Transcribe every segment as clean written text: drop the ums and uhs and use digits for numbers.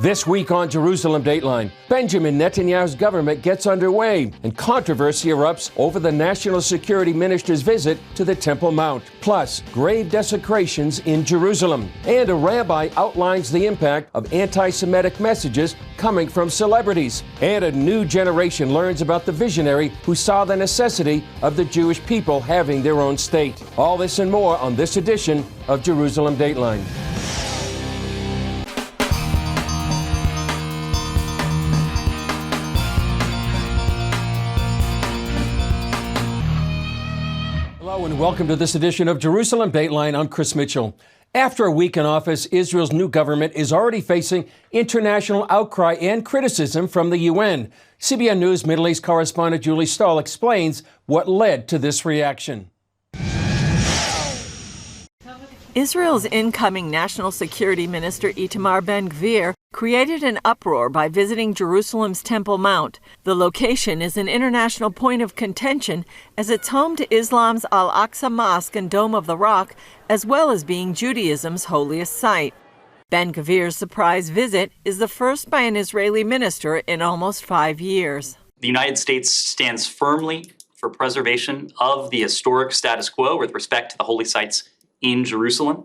This week on Jerusalem Dateline, Benjamin Netanyahu's government gets underway and controversy erupts over the National Security Minister's visit to the Temple Mount. Plus, grave desecrations in Jerusalem. And a rabbi outlines the impact of anti-Semitic messages coming from celebrities. And a new generation learns about the visionary who saw the necessity of the Jewish people having their own state. All this and more on this edition of Jerusalem Dateline. Hello and welcome to this edition of Jerusalem Dateline. I'm Chris Mitchell. After a week in office, Israel's new government is already facing international outcry and criticism from the UN. CBN News Middle East correspondent Julie Stahl explains what led to this reaction. Israel's incoming National Security Minister Itamar Ben-Gvir created an uproar by visiting Jerusalem's Temple Mount. The location is an international point of contention as it's home to Islam's Al-Aqsa Mosque and Dome of the Rock, as well as being Judaism's holiest site. Ben-Gvir's surprise visit is the first by an Israeli minister in almost 5 years. The United States stands firmly for preservation of the historic status quo with respect to the holy sites in Jerusalem.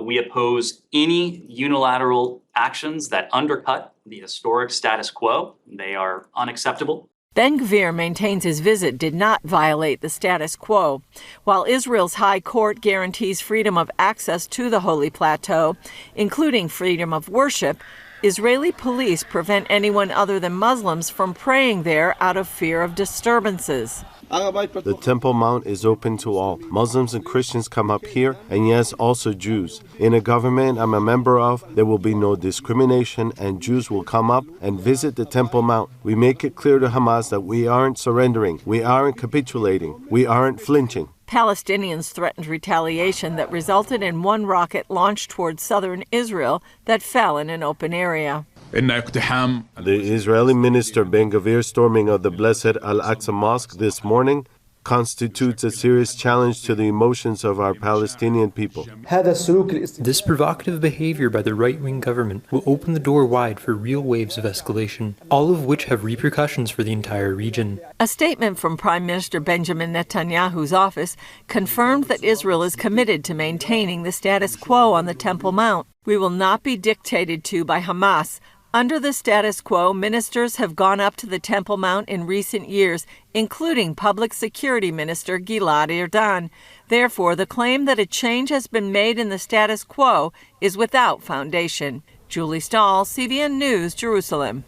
We oppose any unilateral actions that undercut the historic status quo. They are unacceptable. Ben-Gvir maintains his visit did not violate the status quo. While Israel's High Court guarantees freedom of access to the Holy Plateau, including freedom of worship, Israeli police prevent anyone other than Muslims from praying there out of fear of disturbances. The Temple Mount is open to all. Muslims and Christians come up here, and yes, also Jews. In a government I'm a member of, there will be no discrimination, and Jews will come up and visit the Temple Mount. We make it clear to Hamas that we aren't surrendering, we aren't capitulating, we aren't flinching. Palestinians threatened retaliation that resulted in one rocket launched towards southern Israel that fell in an open area. The Israeli minister Ben-Gvir's storming of the blessed Al-Aqsa Mosque this morning constitutes a serious challenge to the emotions of our Palestinian people. This provocative behavior by the right-wing government will open the door wide for real waves of escalation, all of which have repercussions for the entire region. A statement from Prime Minister Benjamin Netanyahu's office confirmed that Israel is committed to maintaining the status quo on the Temple Mount. We will not be dictated to by Hamas. Under the status quo, ministers have gone up to the Temple Mount in recent years, including Public Security Minister Gilad Erdan. Therefore, the claim that a change has been made in the status quo is without foundation. Julie Stahl, CBN News, Jerusalem.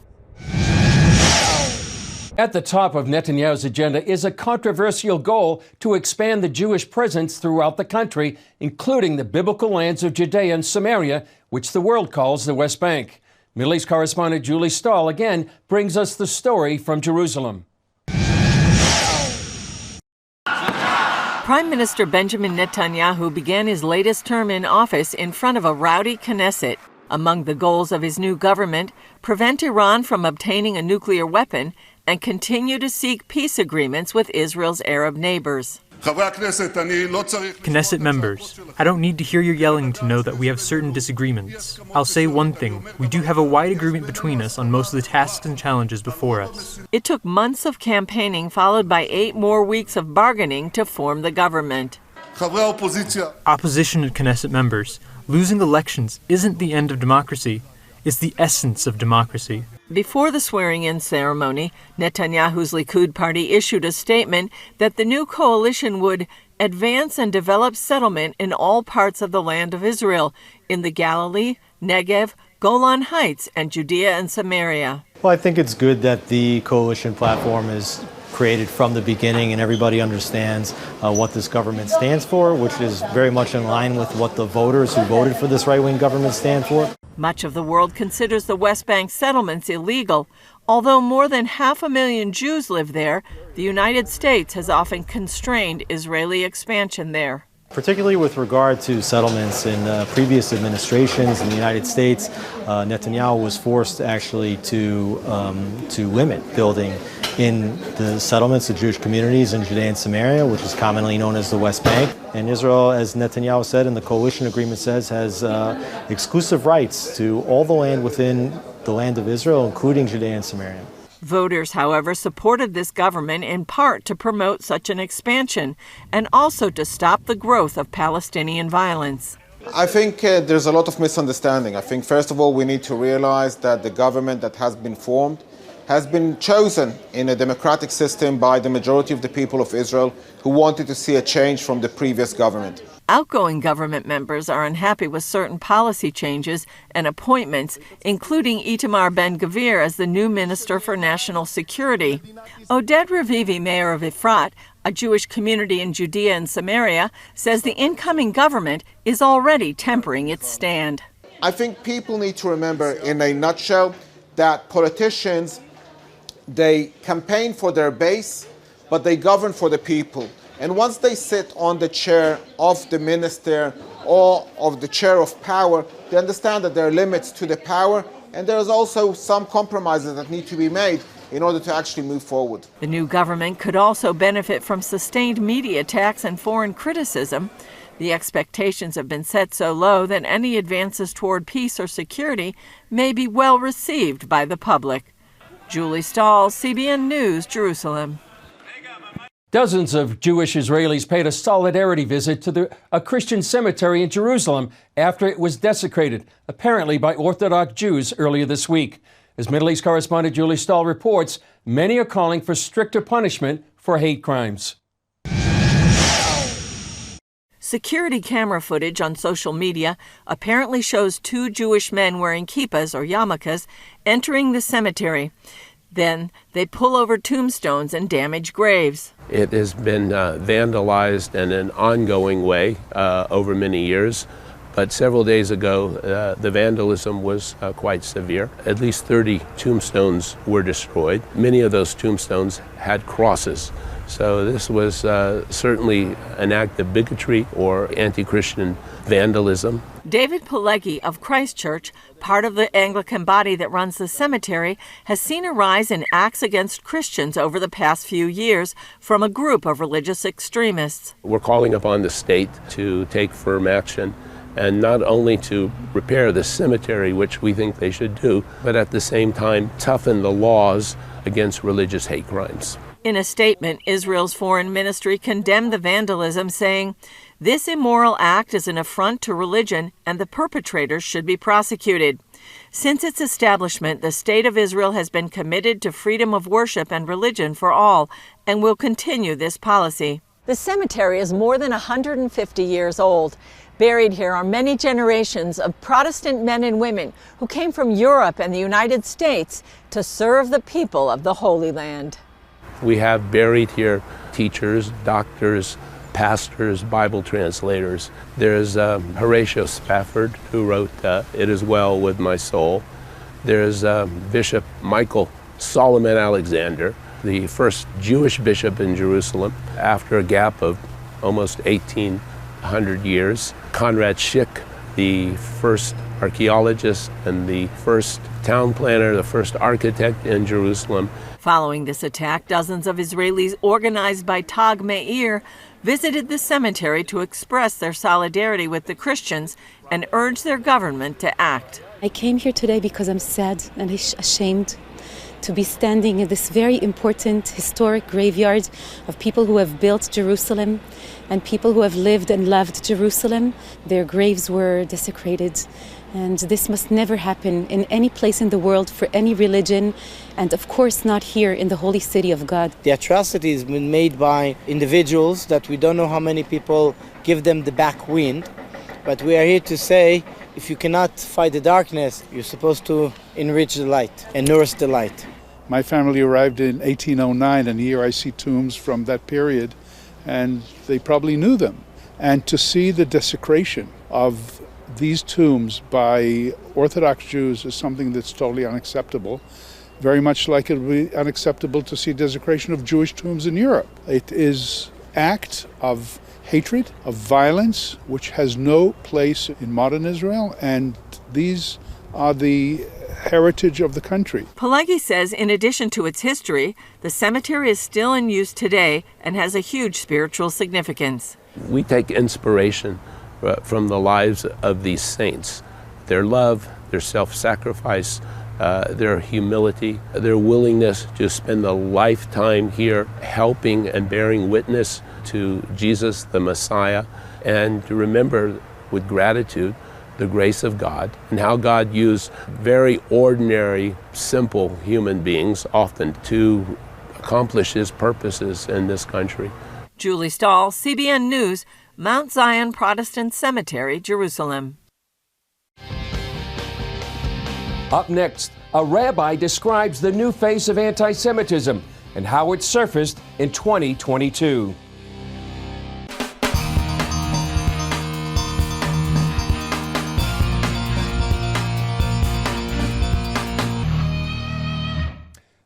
At the top of Netanyahu's agenda is a controversial goal to expand the Jewish presence throughout the country, including the biblical lands of Judea and Samaria, which the world calls the West Bank. Middle East correspondent Julie Stahl again brings us the story from Jerusalem. Prime Minister Benjamin Netanyahu began his latest term in office in front of a rowdy Knesset. Among the goals of his new government, prevent Iran from obtaining a nuclear weapon and continue to seek peace agreements with Israel's Arab neighbors. Knesset members, I don't need to hear your yelling to know that we have certain disagreements. I'll say one thing, we do have a wide agreement between us on most of the tasks and challenges before us. It took months of campaigning followed by 8 more weeks of bargaining to form the government. Opposition and Knesset members, losing elections isn't the end of democracy. It's the essence of democracy. Before the swearing-in ceremony, Netanyahu's Likud party issued a statement that the new coalition would advance and develop settlement in all parts of the land of Israel, in the Galilee, Negev, Golan Heights, and Judea and Samaria. Well, I think it's good that the coalition platform is created from the beginning and everybody understands what this government stands for, which is very much in line with what the voters who voted for this right-wing government stand for. Much of the world considers the West Bank settlements illegal. Although more than 500,000 Jews live there, the United States has often constrained Israeli expansion there. Particularly with regard to settlements in previous administrations in the United States, Netanyahu was forced actually to limit building in the settlements of Jewish communities in Judea and Samaria, which is commonly known as the West Bank. And Israel, as Netanyahu said and the coalition agreement says, has exclusive rights to all the land within the land of Israel, including Judea and Samaria. Voters, however, supported this government in part to promote such an expansion and also to stop the growth of Palestinian violence. I think there's a lot of misunderstanding. I think, first of all, we need to realize that the government that has been formed has been chosen in a democratic system by the majority of the people of Israel who wanted to see a change from the previous government. Outgoing government members are unhappy with certain policy changes and appointments, including Itamar Ben-Gvir as the new Minister for National Security. Oded Ravivi, mayor of Efrat, a Jewish community in Judea and Samaria, says the incoming government is already tempering its stand. I think people need to remember, in a nutshell, that politicians, they campaign for their base, but they govern for the people. And once they sit on the chair of the minister or of the chair of power, they understand that there are limits to the power, and there's also some compromises that need to be made in order to actually move forward. The new government could also benefit from sustained media attacks and foreign criticism. The expectations have been set so low that any advances toward peace or security may be well received by the public. Julie Stahl, CBN News, Jerusalem. Dozens of Jewish Israelis paid a solidarity visit to a Christian cemetery in Jerusalem after it was desecrated, apparently by Orthodox Jews earlier this week. As Middle East correspondent Julie Stahl reports, many are calling for stricter punishment for hate crimes. Security camera footage on social media apparently shows two Jewish men wearing kippahs or yarmulkes entering the cemetery. Then they pull over tombstones and damage graves. It has been vandalized in an ongoing way over many years, but several days ago the vandalism was quite severe. At least 30 tombstones were destroyed. Many of those tombstones had crosses. So this was certainly an act of bigotry or anti-Christian vandalism. David Pileggi of Christ Church, part of the Anglican body that runs the cemetery, has seen a rise in acts against Christians over the past few years from a group of religious extremists. We're calling upon the state to take firm action, and not only to repair the cemetery, which we think they should do, but at the same time toughen the laws against religious hate crimes. In a statement, Israel's foreign ministry condemned the vandalism, saying, "This immoral act is an affront to religion and the perpetrators should be prosecuted." Since its establishment, the State of Israel has been committed to freedom of worship and religion for all and will continue this policy. The cemetery is more than 150 years old. Buried here are many generations of Protestant men and women who came from Europe and the United States to serve the people of the Holy Land. We have buried here teachers, doctors, pastors, Bible translators. There's Horatio Spafford, who wrote It Is Well With My Soul. There's Bishop Michael Solomon Alexander, the first Jewish bishop in Jerusalem after a gap of almost 1,800 years. Conrad Schick, the first archaeologist and the first town planner, the first architect in Jerusalem. Following this attack, dozens of Israelis organized by Tag Meir visited the cemetery to express their solidarity with the Christians and urge their government to act. I came here today because I'm sad and ashamed to be standing in this very important historic graveyard of people who have built Jerusalem and people who have lived and loved Jerusalem. Their graves were desecrated, and this must never happen in any place in the world for any religion, and of course not here in the holy city of God. The atrocities have been made by individuals that we don't know how many people give them the back wind, but we are here to say, if you cannot fight the darkness, you're supposed to enrich the light and nourish the light. My family arrived in 1809, and here I see tombs from that period, and they probably knew them. And to see the desecration of these tombs by Orthodox Jews is something that's totally unacceptable, very much like it would be unacceptable to see desecration of Jewish tombs in Europe. It is an act of hatred, of violence, which has no place in modern Israel, and these are the heritage of the country. Pileggi says in addition to its history, the cemetery is still in use today and has a huge spiritual significance. We take inspiration from the lives of these saints, their love, their self-sacrifice, their humility, their willingness to spend a lifetime here helping and bearing witness to Jesus, the Messiah, and to remember with gratitude the grace of God and how God used very ordinary, simple human beings often to accomplish His purposes in this country. Julie Stahl, CBN News, Mount Zion Protestant Cemetery, Jerusalem. Up next, a rabbi describes the new face of anti-Semitism and how it surfaced in 2022.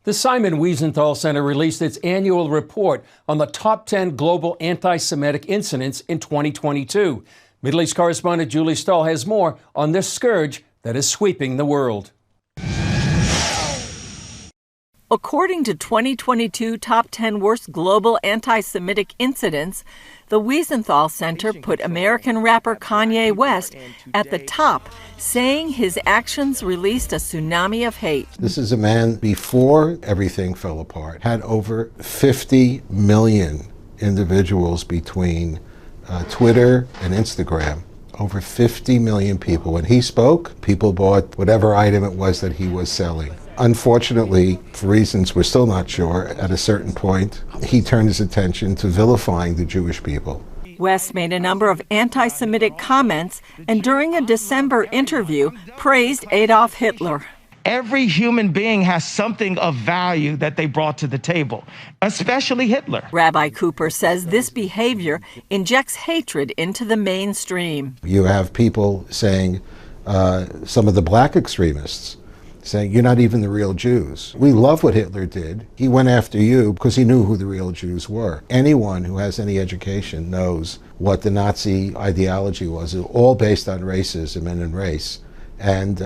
The Simon Wiesenthal Center released its annual report on the top 10 global anti-Semitic incidents in 2022. Middle East correspondent Julie Stahl has more on this scourge that is sweeping the world. According to 2022 Top 10 Worst Global Anti-Semitic Incidents, the Wiesenthal Center put American rapper Kanye West at the top, saying his actions released a tsunami of hate. This is a man, before everything fell apart, had over 50 million individuals between Twitter and Instagram. Over 50 million people. When he spoke, people bought whatever item it was that he was selling. Unfortunately, for reasons we're still not sure, at a certain point, he turned his attention to vilifying the Jewish people. West made a number of anti-Semitic comments and during a December interview praised Adolf Hitler. Every human being has something of value that they brought to the table, especially Hitler. Rabbi Cooper says this behavior injects hatred into the mainstream. You have people saying, some of the black extremists, saying, you're not even the real Jews. We love what Hitler did. He went after you because he knew who the real Jews were. Anyone who has any education knows what the Nazi ideology was, all based on racism and in race. And,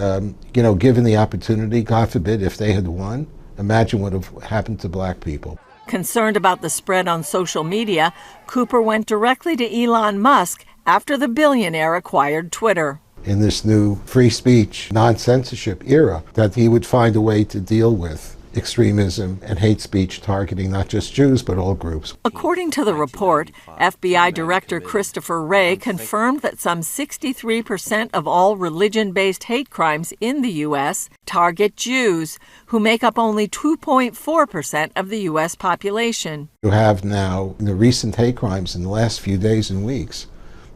given the opportunity, God forbid, if they had won, imagine what would have happened to black people. Concerned about the spread on social media, Cooper went directly to Elon Musk after the billionaire acquired Twitter. In this new free speech, non-censorship era, that he would find a way to deal with extremism and hate speech targeting not just Jews, but all groups. According to the report, FBI Director Christopher Wray confirmed that some 63% of all religion-based hate crimes in the U.S. target Jews, who make up only 2.4% of the U.S. population. You have now, in the recent hate crimes in the last few days and weeks,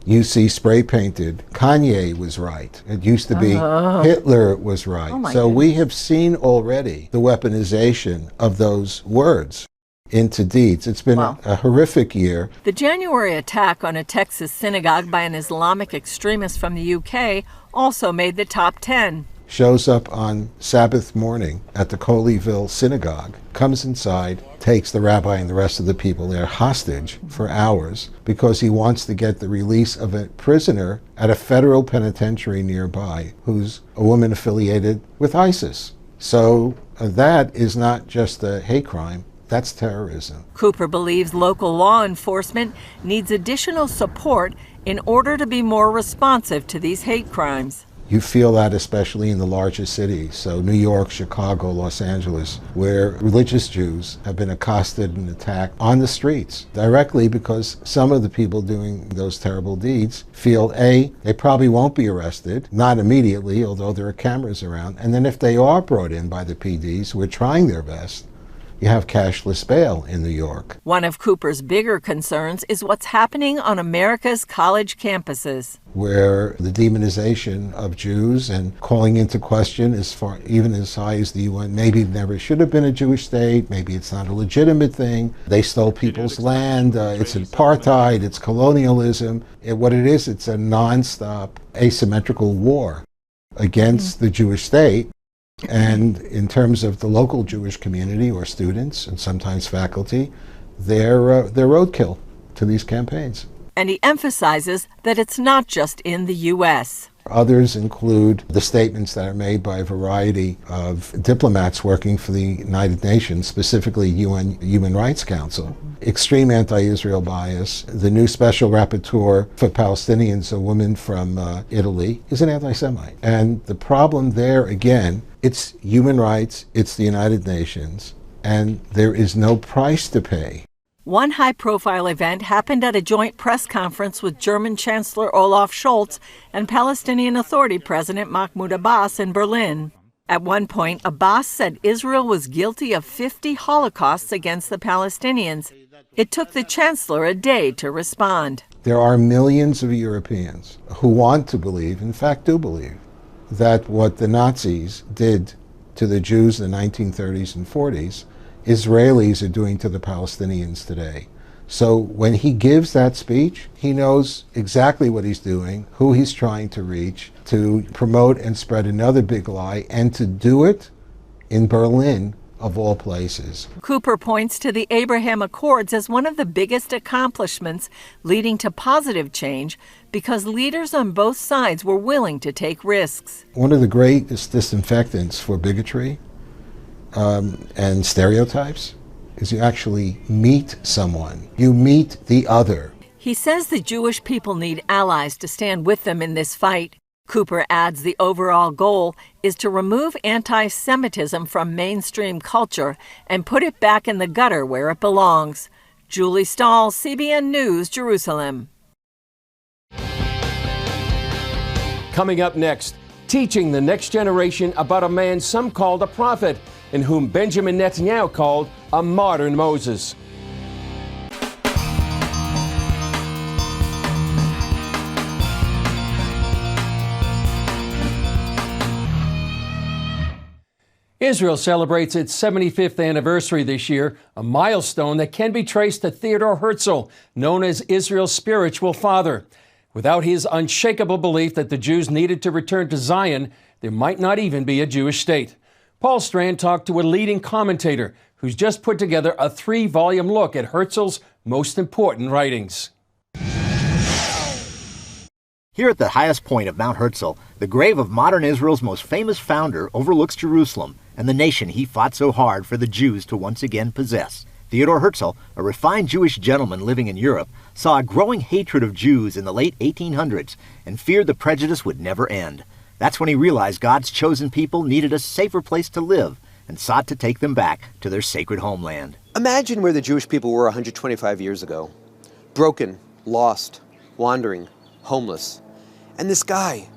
you see spray painted, Kanye was right. It used to be Hitler was right. So we have seen already the weaponization of those words into deeds. It's been a horrific year. The January attack on a Texas synagogue by an Islamic extremist from the UK also made the top 10. Shows up on Sabbath morning at the Coleyville synagogue, comes inside, takes the rabbi and the rest of the people there hostage for hours because he wants to get the release of a prisoner at a federal penitentiary nearby who's a woman affiliated with ISIS. So that is not just a hate crime, that's terrorism. Cooper believes local law enforcement needs additional support in order to be more responsive to these hate crimes. You feel that especially in the larger cities, so New York, Chicago, Los Angeles, where religious Jews have been accosted and attacked on the streets directly because some of the people doing those terrible deeds feel, A, they probably won't be arrested, not immediately, although there are cameras around, and then if they are brought in by the PDs who are trying their best, you have cashless bail in New York. One of Cooper's bigger concerns is what's happening on America's college campuses, where the demonization of Jews and calling into question even as high as the UN, maybe it never should have been a Jewish state, maybe it's not a legitimate thing, they stole people's land, it's apartheid, it's colonialism. What it is, it's a nonstop asymmetrical war against the Jewish state. And in terms of the local Jewish community or students and sometimes faculty, they're roadkill to these campaigns. And he emphasizes that it's not just in the U.S. Others include the statements that are made by a variety of diplomats working for the United Nations, specifically UN Human Rights Council, extreme anti-Israel bias. The new special rapporteur for Palestinians, a woman from Italy, is an anti-Semite. And the problem there, again, it's human rights, it's the United Nations, and there is no price to pay. One high-profile event happened at a joint press conference with German Chancellor Olaf Scholz and Palestinian Authority President Mahmoud Abbas in Berlin. At one point, Abbas said Israel was guilty of 50 Holocausts against the Palestinians. It took the chancellor a day to respond. There are millions of Europeans who want to believe, in fact do believe, that what the Nazis did to the Jews in the 1930s and 40s, Israelis are doing to the Palestinians today. So when he gives that speech, he knows exactly what he's doing, who he's trying to reach, to promote and spread another big lie, and to do it in Berlin, of all places. Cooper points to the Abraham Accords as one of the biggest accomplishments leading to positive change because leaders on both sides were willing to take risks. One of the greatest disinfectants for bigotry and stereotypes is you actually meet someone. You meet the other. He says the Jewish people need allies to stand with them in this fight. Cooper adds the overall goal is to remove anti-Semitism from mainstream culture and put it back in the gutter where it belongs. Julie Stahl, CBN News, Jerusalem. Coming up next, teaching the next generation about a man some called a prophet, and whom Benjamin Netanyahu called a modern Moses. Israel celebrates its 75th anniversary this year, a milestone that can be traced to Theodore Herzl, known as Israel's spiritual father. Without his unshakable belief that the Jews needed to return to Zion, there might not even be a Jewish state. Paul Strand talked to a leading commentator who's just put together a 3-volume look at Herzl's most important writings. Here at the highest point of Mount Herzl, the grave of modern Israel's most famous founder overlooks Jerusalem and the nation he fought so hard for the Jews to once again possess. Theodor Herzl, a refined Jewish gentleman living in Europe, saw a growing hatred of Jews in the late 1800s and feared the prejudice would never end. That's when he realized God's chosen people needed a safer place to live and sought to take them back to their sacred homeland. Imagine where the Jewish people were 125 years ago. Broken, lost, wandering, homeless. And this guy,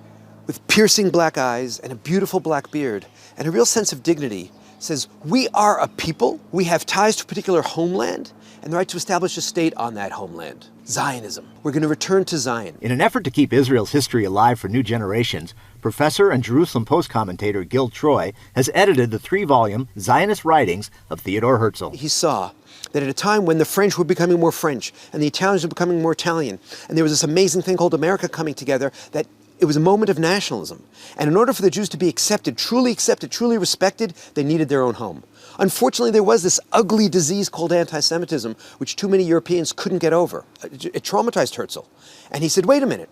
with piercing black eyes and a beautiful black beard and a real sense of dignity, says, we are a people, we have ties to a particular homeland, and the right to establish a state on that homeland. Zionism. We're going to return to Zion. In an effort to keep Israel's history alive for new generations, professor and Jerusalem Post commentator Gil Troy has edited the 3-volume Zionist writings of Theodor Herzl. He saw that at a time when the French were becoming more French and the Italians were becoming more Italian, and there was this amazing thing called America coming together, that it was a moment of nationalism. And in order for the Jews to be accepted, truly respected, they needed their own home. Unfortunately, there was this ugly disease called anti-Semitism, which too many Europeans couldn't get over. It traumatized Herzl. And he said, wait a minute,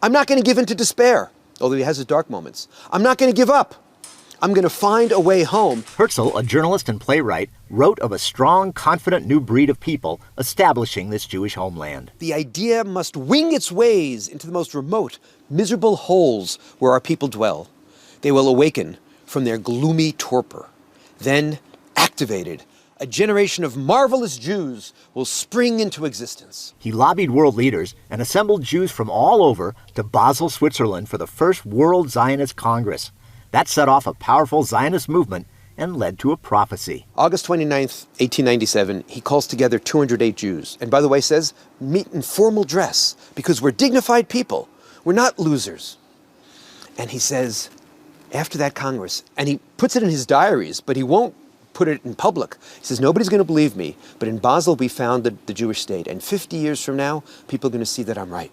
I'm not going to give in to despair, although he has his dark moments. I'm not going to give up. I'm going to find a way home. Herzl, a journalist and playwright, wrote of a strong, confident new breed of people establishing this Jewish homeland. The idea must wing its ways into the most remote, miserable holes where our people dwell. They will awaken from their gloomy torpor. Then, activated, a generation of marvelous Jews will spring into existence. He lobbied world leaders and assembled Jews from all over to Basel, Switzerland for the first World Zionist Congress. That set off a powerful Zionist movement and led to a prophecy. August 29th, 1897, he calls together 208 Jews. And by the way, says, meet in formal dress because we're dignified people. We're not losers. And he says, after that Congress, and he puts it in his diaries, but he won't put it in public. He says, nobody's going to believe me, but in Basel we founded the Jewish state. And 50 years from now, people are going to see that I'm right.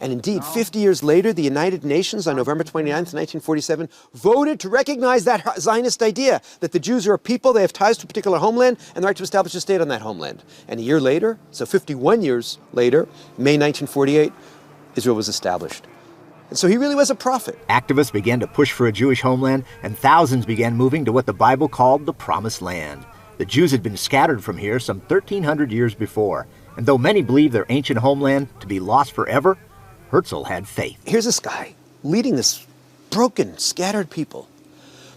And indeed, 50 years later, the United Nations on November 29th, 1947, voted to recognize that Zionist idea, that the Jews are a people, they have ties to a particular homeland, and the right to establish a state on that homeland. And a year later, so 51 years later, May 1948, Israel was established. And so he really was a prophet. Activists began to push for a Jewish homeland, and thousands began moving to what the Bible called the Promised Land. The Jews had been scattered from here some 1,300 years before, and though many believe their ancient homeland to be lost forever, Herzl had faith. Here's this guy leading this broken, scattered people,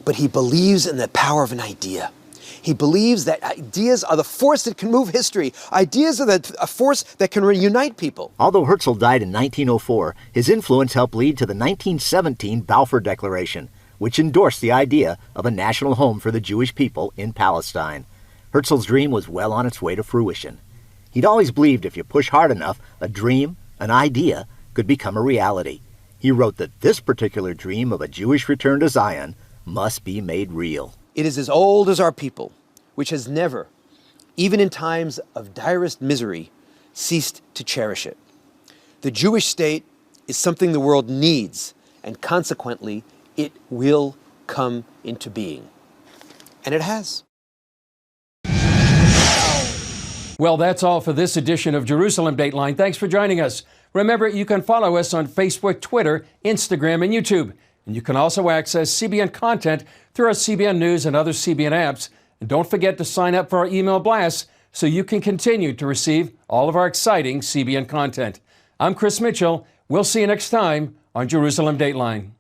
but he believes in the power of an idea. He believes that ideas are the force that can move history. Ideas are a force that can reunite people. Although Herzl died in 1904, his influence helped lead to the 1917 Balfour Declaration, which endorsed the idea of a national home for the Jewish people in Palestine. Herzl's dream was well on its way to fruition. He'd always believed if you push hard enough, a dream, an idea, could become a reality. He wrote that this particular dream of a Jewish return to Zion must be made real. It is as old as our people, which has never, even in times of direst misery, ceased to cherish it. The Jewish state is something the world needs, and consequently, it will come into being. And it has. Well, that's all for this edition of Jerusalem Dateline. Thanks for joining us. Remember, you can follow us on Facebook, Twitter, Instagram, and YouTube. And you can also access CBN content through our CBN News and other CBN apps. And don't forget to sign up for our email blasts so you can continue to receive all of our exciting CBN content. I'm Chris Mitchell. We'll see you next time on Jerusalem Dateline.